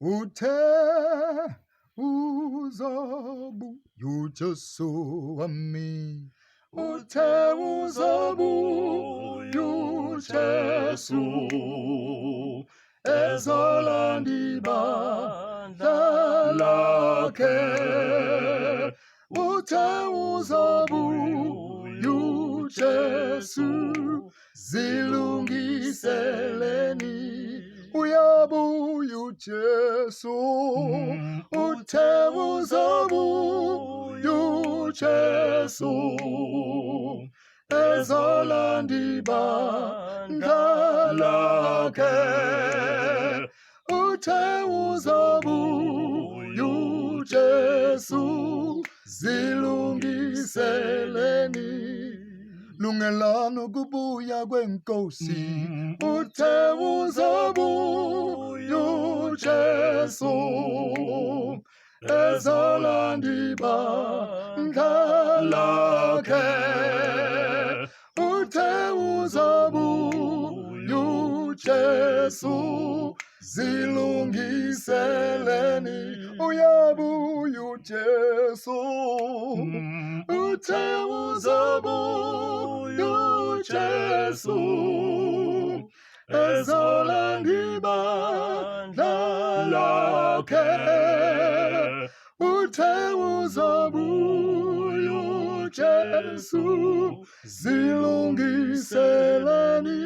uthe uzobuya uJesu wami, uthe uzobuya uJesu ezolanda ibandla lakhe, uthe uzobuya uJesu zilungiseleni uyabuya uJesu, uthe uzobuya uJesu ezolanda ibandla lakhe, uthe uzobuya uJesu zilungiseleni lungelana ukubuya kwenkosi, uthe uzobuya uJesu ezolanda ibandla lakhe, uthe uzobuya uJesu zilungiseleni uyabuya uJesu, uthe uzobuya uJesu ezolanda ibandla lakhe, uthe uzobuya uJesu zilungiseleni